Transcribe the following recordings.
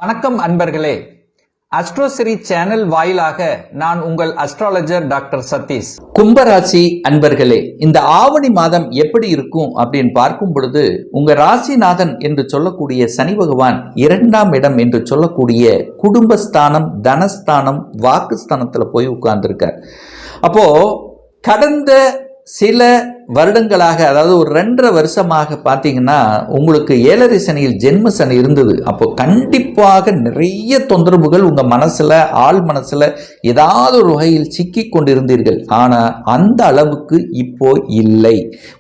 வணக்கம் அன்பர்களே. அஸ்ட்ரோசிரி சேனல் வாயிலாக நான் உங்கள் அஸ்ட்ராலஜர் டாக்டர் சதீஷ். கும்பராசி அன்பர்களே, இந்த ஆவணி மாதம் எப்படி இருக்கும் அப்படின்னு பார்க்கும் பொழுது உங்க ராசிநாதன் என்று சொல்லக்கூடிய சனி பகவான் 2ஆம் இடம் என்று சொல்லக்கூடிய குடும்பஸ்தானம், தனஸ்தானம், வாக்குஸ்தானத்துல போய் உட்கார்ந்துருக்கார். அப்போ கடந்த சில வருடங்களாக, அதாவது ஒரு 2.5 வருஷமாக பார்த்தீங்கன்னா உங்களுக்கு 7.5 சனியில் ஜென்ம சனி இருந்தது. அப்போ கண்டிப்பாக நிறைய தொந்தரவுகள் உங்க மனசுல, ஆள் மனசுல ஏதாவது ஒரு வகையில் சிக்கி கொண்டிருந்தீர்கள். ஆனா அந்த அளவுக்கு இப்போ இல்லை.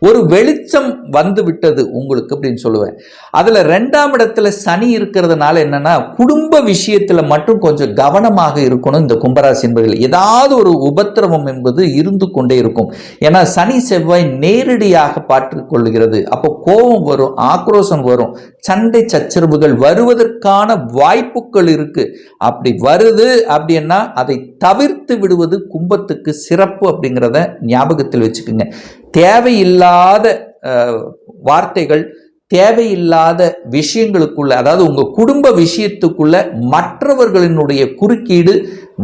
ஒரு வெளிச்சம் வந்து விட்டது உங்களுக்கு அப்படின்னு சொல்லுவேன். அதுல 2ஆம் இடத்துல சனி இருக்கிறதுனால என்னன்னா, குடும்ப விஷயத்துல மட்டும் கொஞ்சம் கவனமாக இருக்கணும். இந்த கும்பராசி என்பதில் ஏதாவது ஒரு உபத்திரவம் என்பது இருந்து கொண்டே இருக்கும். ஏன்னா சனி செவ்வாய் நேரடியாக பார்த்துக் கொள்கிறது. அப்போ கோபம் வரும், ஆக்ரோஷம் வரும், சண்டை சச்சரவுகள் வருவதற்கான வாய்ப்புகள் இருக்கு. அப்படி வருது அப்படின்னா அதை தவிர்த்து விடுவது கும்பத்துக்கு சிறப்பு அப்படிங்கிறத ஞாபகத்தில் வச்சுக்கோங்க. தேவையில்லாத வார்த்தைகள், தேவையில்லாத விஷயங்களுக்குள்ள, அதாவது உங்க குடும்ப விஷயத்துக்குள்ள மற்றவர்களினுடைய குறுக்கீடு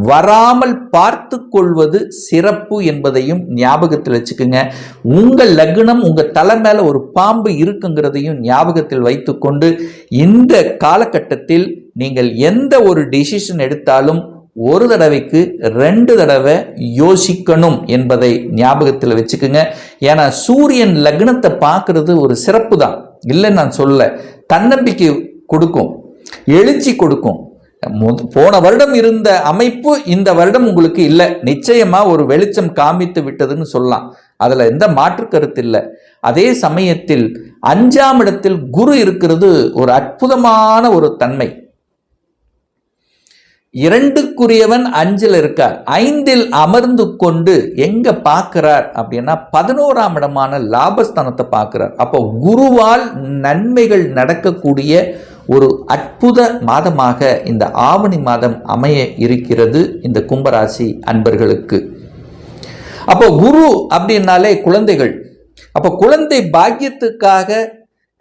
வராமல் பார்த்து கொள்வது சிறப்பு என்பதையும் ஞாபகத்தில் வச்சுக்கோங்க. உங்கள் லக்னம், உங்க தலை மேல ஒரு பாம்பு இருக்குங்கிறதையும் ஞாபகத்தில் வைத்துக்கொண்டு இந்த காலகட்டத்தில் நீங்கள் எந்த ஒரு டிசிஷன் எடுத்தாலும் ஒரு தடவைக்கு 2 தடவை யோசிக்கணும் என்பதை ஞாபகத்தில் வச்சுக்கோங்க. ஏன்னா சூரியன் லக்னத்தை பார்க்கறது ஒரு சிறப்பு தான், இல்லைன்னு நான் சொல்ல. தன்னம்பிக்கை கொடுக்கும், எழுச்சி கொடுக்கும். போன வருடம் இருந்த அமைப்பு இந்த வருடம் உங்களுக்கு இல்லை. நிச்சயமா ஒரு வெளிச்சம் காமித்து விட்டதுன்னு சொல்லலாம். அதுல எந்த மாற்று கருத்து இல்லை. அதே சமயத்தில் 5ஆம் இடத்தில் குரு இருக்கிறது ஒரு அற்புதமான ஒரு தன்மை. 2க்குரியவன் 5ல் இருக்கார். 5ல் அமர்ந்து கொண்டு எங்க பார்க்கிறார் அப்படின்னா 11ஆம் இடமான லாபஸ்தானத்தை பார்க்கிறார். அப்போ குருவால் நன்மைகள் நடக்கக்கூடிய ஒரு அற்புத மாதமாக இந்த ஆவணி மாதம் அமைய இருக்கிறது இந்த கும்பராசி அன்பர்களுக்கு. அப்போ குரு அப்படின்னாலே குழந்தைகள். அப்போ குழந்தை பாக்கியத்துக்காக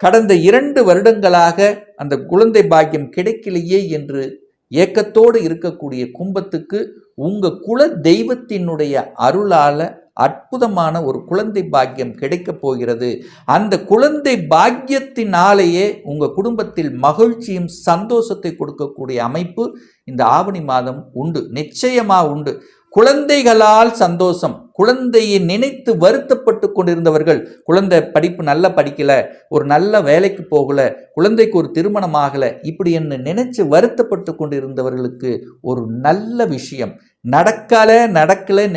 கடந்த 2 வருடங்களாக அந்த குழந்தை பாக்கியம் கிடைக்கலையே என்று ஏக்கத்தோடு இருக்கக்கூடிய கும்பத்துக்கு உங்க குல தெய்வத்தினுடைய அருளால அற்புதமான ஒரு குழந்தை பாக்கியம் கிடைக்க போகிறது. அந்த குழந்தை பாக்கியத்தினாலேயே உங்க குடும்பத்தில் மகிழ்ச்சியும் சந்தோஷத்தை கொடுக்கக்கூடிய அமைப்பு இந்த ஆவணி மாதம் உண்டு, நிச்சயமா உண்டு. குழந்தைகளால் சந்தோஷம். குழந்தையை நினைத்து வருத்தப்பட்டு கொண்டிருந்தவர்கள், குழந்தை படிப்பு நல்லா படிக்கல, ஒரு நல்ல வேலைக்கு போகல, குழந்தைக்கு ஒரு திருமணம் ஆகல, இப்படி என்ன நினைச்சு வருத்தப்பட்டு கொண்டிருந்தவர்களுக்கு ஒரு நல்ல விஷயம் நடக்கல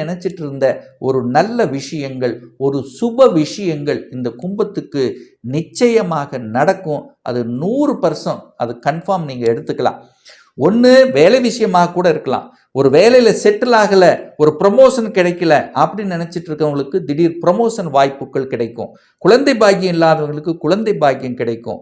நினைச்சிட்டு இருந்த ஒரு நல்ல விஷயங்கள், ஒரு சுப விஷயங்கள் இந்த கும்பத்துக்கு நிச்சயமாக நடக்கும். அது 100% அது கன்ஃபார்ம் நீங்க எடுத்துக்கலாம். ஒன்று வேலை விஷயமாக கூட இருக்கலாம். ஒரு வேலையில செட்டில் ஆகல, ஒரு ப்ரமோஷன் கிடைக்கல அப்படின்னு நினைச்சிட்டு இருக்கவங்களுக்கு திடீர் ப்ரமோஷன் வாய்ப்புகள் கிடைக்கும். குழந்தை பாக்கியம் இல்லாதவங்களுக்கு குழந்தை பாக்கியம் கிடைக்கும்.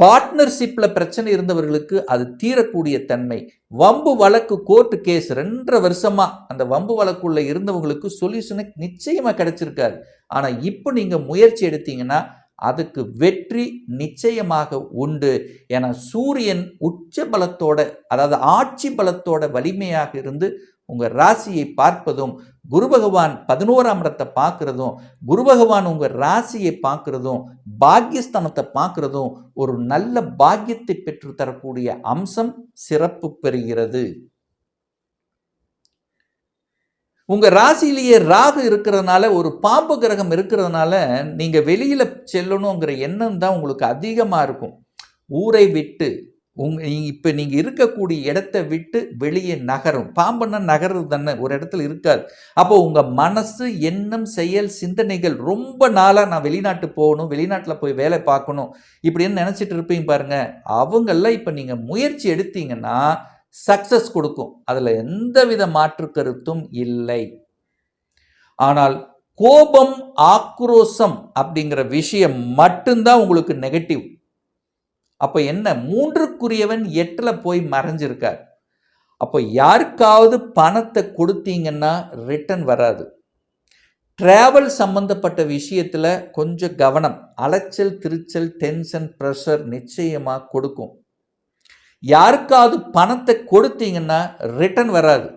பார்ட்னர்ஷிப்ல பிரச்சனை இருந்தவர்களுக்கு அது தீரக்கூடிய தன்மை. வம்பு வழக்கு, கோர்ட்டு கேஸ் 2.5 வருஷமா அந்த வம்பு வழக்குள்ள இருந்தவங்களுக்கு சொல்யூஷனை நிச்சயமா கிடைச்சிருக்காரு. ஆனா இப்போ நீங்க முயற்சி எடுத்தீங்கன்னா அதுக்கு வெற்றி நிச்சயமாக உண்டு. என சூரியன் உச்ச பலத்தோட, அதாவது ஆட்சி பலத்தோட வலிமையாக இருந்து உங்க ராசியை பார்ப்பதும், குரு பகவான் 11ஆம் இடத்தை பார்க்கிறதும், குரு பகவான் உங்க ராசியை பார்க்கிறதும், பாக்கியஸ்தானத்தை பார்க்கிறதும் ஒரு நல்ல பாக்கியத்தை பெற்று தரக்கூடிய அம்சம் சிறப்பு பெறுகிறது. உங்க ராசியிலேயே ராகு இருக்கிறதுனால, ஒரு பாம்பு கிரகம் இருக்கிறதுனால நீங்க வெளியில செல்லணுங்கிற எண்ணம் தான் உங்களுக்கு அதிகமா இருக்கும். ஊரை விட்டு இப்ப நீங்க இருக்கக்கூடிய இடத்தை விட்டு வெளியே நகரும். பாம்புன்னா நகர்றது தானே, ஒரு இடத்துல இருக்காது. அப்போ உங்க மனசு, எண்ணம், செயல், சிந்தனைகள் ரொம்ப நாளா நான் வெளிநாட்டு போகணும், வெளிநாட்டில் போய் வேலை பார்க்கணும் இப்படின்னு நினைச்சிட்டு இருப்பீங்க பாருங்க. அவங்கெல்லாம் இப்ப நீங்க முயற்சி எடுத்தீங்கன்னா சக்சஸ் கொடுக்கும். அதுல எந்தவித மாற்று கருத்தும் இல்லை. ஆனால் கோபம், ஆக்ரோஷம் அப்படிங்கிற விஷயம் மட்டும்தான் உங்களுக்கு நெகட்டிவ். அப்ப என்ன, 3க்குரியவன் 8ல போய் மறைஞ்சிருக்கார். அப்போ யாருக்காவது பணத்தை கொடுத்தீங்கன்னா ரிட்டர்ன் வராது. டிராவல் சம்பந்தப்பட்ட விஷயத்துல கொஞ்சம் கவனம். அலைச்சல், திருச்சல், டென்ஷன், ப்ரெஷர் நிச்சயமா கொடுக்கும். யாருக்காவது பணத்தை கொடுத்தீங்கன்னா ரிட்டர்ன் வராது.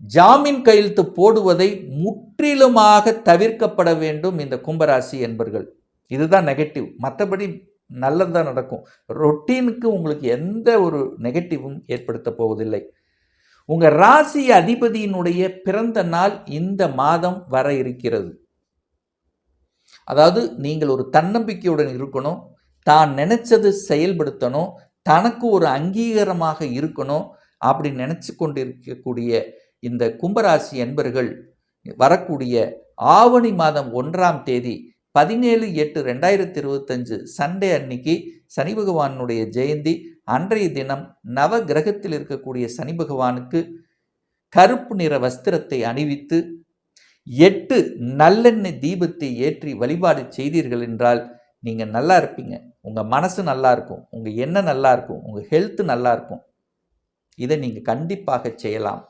ஜாமீன் கையெழுத்து போடுவதை முற்றிலுமாக தவிர்க்கப்பட வேண்டும் இந்த கும்பராசி என்பர்கள். இதுதான் நெகட்டிவ். மற்றபடி நல்லதுதான் நடக்கும். ரொட்டீனுக்கு உங்களுக்கு எந்த ஒரு நெகட்டிவும் ஏற்படுத்த போவதில்லை. உங்க ராசி அதிபதியினுடைய பிறந்த நாள் இந்த மாதம் வர இருக்கிறது. அதாவது நீங்கள் ஒரு தன்னம்பிக்கையுடன் இருக்கணும், தான் நினைச்சது செயல்படுத்தணும், தனக்கு ஒரு அங்கீகாரமாக இருக்கணும் அப்படி நினைச்சு கொண்டிருக்கக்கூடிய இந்த கும்பராசி என்பர்கள் வரக்கூடிய ஆவணி மாதம் 1ஆம் தேதி 17/8/2025 சண்டே அன்னைக்கு சனி பகவானுடைய ஜெயந்தி. அன்றைய தினம் நவ கிரகத்தில் இருக்கக்கூடிய சனி பகவானுக்கு கருப்பு நிற வஸ்திரத்தை அணிவித்து 8 நல்லெண்ணெய் தீபத்தை ஏற்றி வழிபாடு செய்தீர்கள் என்றால் நீங்கள் நல்லா இருப்பீங்க. உங்கள் மனசு நல்லா இருக்கும், உங்கள் எண்ணம் நல்லா இருக்கும், உங்கள் ஹெல்த் நல்லா இருக்கும். இதை நீங்கள் கண்டிப்பாக செய்யலாம்.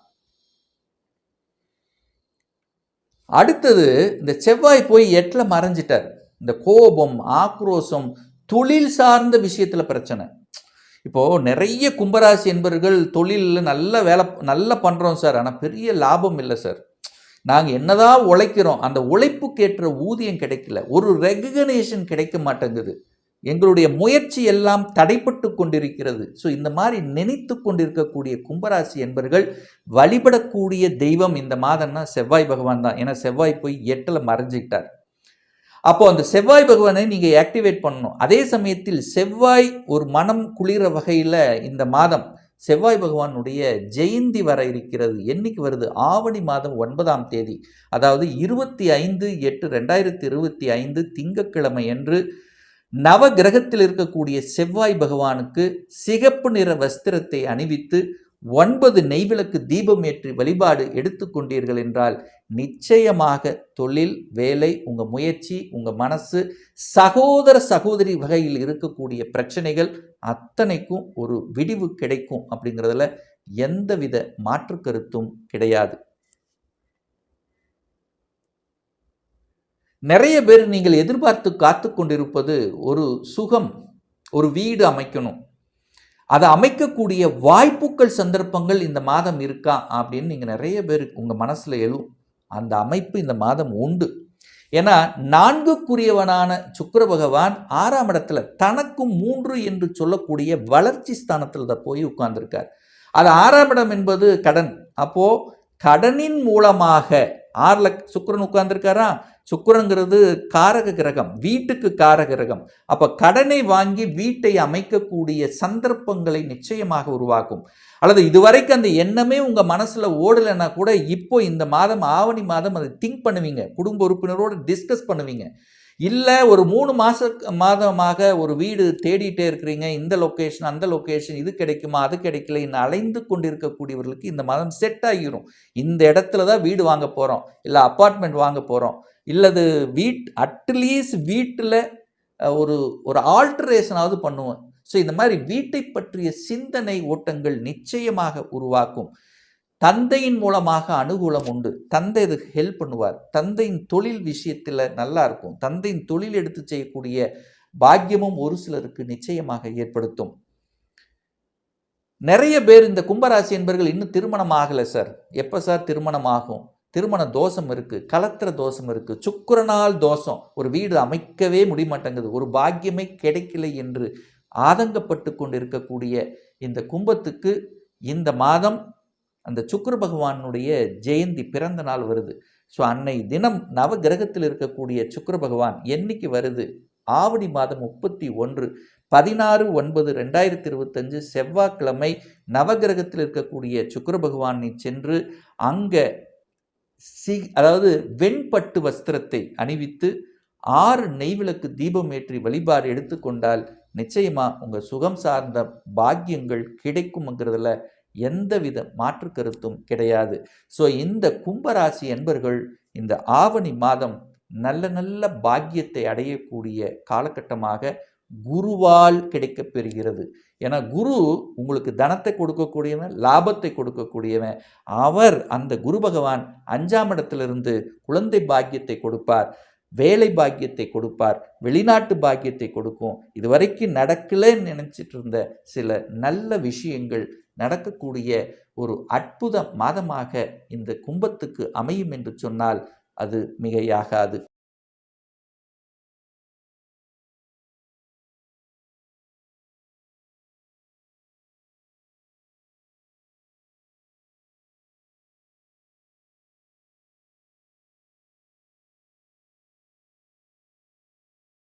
அடுத்தது, இந்த செவ்வாய் போய் 8ல் மறைஞ்சிட்டார். இந்த கோபம், ஆக்ரோஷம், தொழில் சார்ந்த விஷயத்தில் பிரச்சனை. இப்போது நிறைய கும்பராசி என்பவர்கள் தொழிலில் நல்லா பண்ணுறோம் சார், ஆனால் பெரிய லாபம் இல்லை சார், நாங்கள் என்னதான் உழைக்கிறோம், அந்த உழைப்புக்கேற்ற ஊதியம் கிடைக்கல, ஒரு ரெகக்னேஷன் கிடைக்க மாட்டேங்குது, எங்களுடைய முயற்சி எல்லாம் தடைப்பட்டு கொண்டிருக்கிறது. ஸோ இந்த மாதிரி நினைத்து கொண்டிருக்கக்கூடிய கும்பராசி என்பர்கள் வழிபடக்கூடிய தெய்வம் இந்த மாதம்னா செவ்வாய் பகவான் தான். ஏன்னா செவ்வாய் போய் 8ல் மறைஞ்சிக்கிட்டார். அப்போ அந்த செவ்வாய் பகவானை நீங்கள் ஆக்டிவேட் பண்ணணும். அதே சமயத்தில் செவ்வாய் ஒரு மனம் குளிர வகையில் இந்த மாதம் செவ்வாய் பகவானுடைய ஜெயந்தி வர இருக்கிறது. என்னைக்கு வருது? ஆவணி மாதம் 9ஆம் தேதி, அதாவது 25/8/2025 திங்கட்கிழமை என்று நவ கிரகத்தில் இருக்கக்கூடிய செவ்வாய் பகவானுக்கு சிகப்பு நிற வஸ்திரத்தை அணிவித்து 9 நெய்விளக்கு தீபம் ஏற்றி வழிபாடு எடுத்துக்கொண்டீர்கள் என்றால் நிச்சயமாக தொழில், வேலை, உங்கள் முயற்சி, உங்கள் மனசு, சகோதர சகோதரி வகையில் இருக்கக்கூடிய பிரச்சனைகள் அத்தனைக்கும் ஒரு விடிவு கிடைக்கும். அப்படிங்கிறதுல எந்தவித மாற்று கருத்தும் கிடையாது. நிறைய பேர் நீங்கள் எதிர்பார்த்து காத்து கொண்டிருப்பது ஒரு சுகம், ஒரு வீடு அமைக்கணும். அதை அமைக்கக்கூடிய வாய்ப்புகள், சந்தர்ப்பங்கள் இந்த மாதம் இருக்கா அப்படின்னு நீங்கள் நிறைய பேர் உங்கள் மனசில் எழும். அந்த அமைப்பு இந்த மாதம் உண்டு. ஏன்னா 4க்குரியவனான சுக்கிர பகவான் 6ஆம் இடத்துல தனக்கும் 3 என்று சொல்லக்கூடிய வளர்ச்சி ஸ்தானத்தில் தான் போய் உட்கார்ந்துருக்கார். அது 6ஆம் இடம் என்பது கடன். அப்போது கடனின் மூலமாக 6ல் சுக்கிரன் உட்கார்ந்துருக்காரா. சுக்கிரங்கிறது காரக கிரகம், வீட்டுக்கு காரக கிரகம். அப்போ கடனை வாங்கி வீட்டை அமைக்கக்கூடிய சந்தர்ப்பங்களை நிச்சயமாக உருவாக்கும். அல்லது இதுவரைக்கும் அந்த எண்ணமே உங்கள் மனசில் ஓடலைன்னா கூட இப்போ இந்த மாதம் ஆவணி மாதம் அதை திங்க் பண்ணுவீங்க, குடும்ப உறுப்பினரோடு டிஸ்கஸ் பண்ணுவீங்க. இல்லை ஒரு 3 மாதமாக ஒரு வீடு தேடிட்டே இருக்கிறீங்க, இந்த லொக்கேஷன் அந்த லொக்கேஷன், இது கிடைக்குமா அது கிடைக்கல, இன்னும் அலைந்து கொண்டிருக்கக்கூடியவர்களுக்கு இந்த மாதம் செட் ஆகிரும். இந்த இடத்துல தான் வீடு வாங்க போகிறோம், இல்லை அப்பார்ட்மெண்ட் வாங்க போகிறோம், இல்லது அட்லீஸ்ட் வீட்டில் ஒரு ஆல்ட்ரேஷனாவது பண்ணுவோம். ஸோ இந்த மாதிரி வீட்டை பற்றிய சிந்தனை ஓட்டங்கள் நிச்சயமாக உருவாக்கும். தந்தையின் மூலமாக அனுகூலம் உண்டு. தந்தை இதுக்கு ஹெல்ப் பண்ணுவார். தந்தையின் தொழில் விஷயத்தில் நல்லா இருக்கும். தந்தையின் தொழில் எடுத்து செய்யக்கூடிய பாக்கியமும் ஒரு சிலருக்கு நிச்சயமாக ஏற்படுத்தும். நிறைய பேர் இந்த கும்பராசி என்பவர்கள் இன்னும் திருமணம் ஆகலை சார். எப்போ சார் திருமணம் ஆகும்? திருமண தோஷம் இருக்குது, கலத்திர தோஷம் இருக்குது, சுக்கிரனால் தோஷம், ஒரு வீடு அமைக்கவே முடிய மாட்டேங்குது, ஒரு பாக்கியமே கிடைக்கலை என்று ஆதங்கப்பட்டு கொண்டிருக்கக்கூடிய இந்த கும்பத்துக்கு இந்த மாதம் அந்த சுக்கிர பகவானுடைய ஜெயந்தி பிறந்த நாள் வருது. ஸோ அன்னை தினம் நவ கிரகத்தில் இருக்கக்கூடிய சுக்கிர பகவான் என்னைக்கு வருது? ஆவணி மாதம் 31 16/9/2025 செவ்வாய்க்கிழமை நவகிரகத்தில் இருக்கக்கூடிய சுக்கிர பகவானை சென்று அங்கே அதாவது வெண்பட்டு வஸ்திரத்தை அணிவித்து 6 நெய்விளக்கு தீபம் ஏற்றி வழிபாடு எடுத்துக்கொண்டால் நிச்சயமாக உங்கள் சுகம் சார்ந்த பாக்கியங்கள் கிடைக்கும்ங்கிறதுல எந்தவித மாற்று கருத்தும் கிடையாது. ஸோ இந்த கும்பராசி என்பர்கள் இந்த ஆவணி மாதம் நல்ல நல்ல பாக்கியத்தை அடையக்கூடிய காலகட்டமாக குருவால் கிடைக்கப் பெறுகிறது. ஏன்னா குரு உங்களுக்கு தனத்தை கொடுக்கக்கூடியவன், லாபத்தை கொடுக்கக்கூடியவன். அவர் அந்த குரு பகவான் 5ஆம் இடத்திலிருந்து குழந்தை பாக்கியத்தை கொடுப்பார். வேலை பாக்கியத்தை கொடுப்பார், வெளிநாட்டு பாக்கியத்தை கொடுக்கும். இதுவரைக்கும் நடக்கலன்னு நினைச்சிட்டு இருந்த சில நல்ல விஷயங்கள் நடக்கக்கூடிய ஒரு அற்புத மாதமாக இந்த கும்பத்துக்கு அமையும் என்று சொன்னால் அது மிகையாகாது.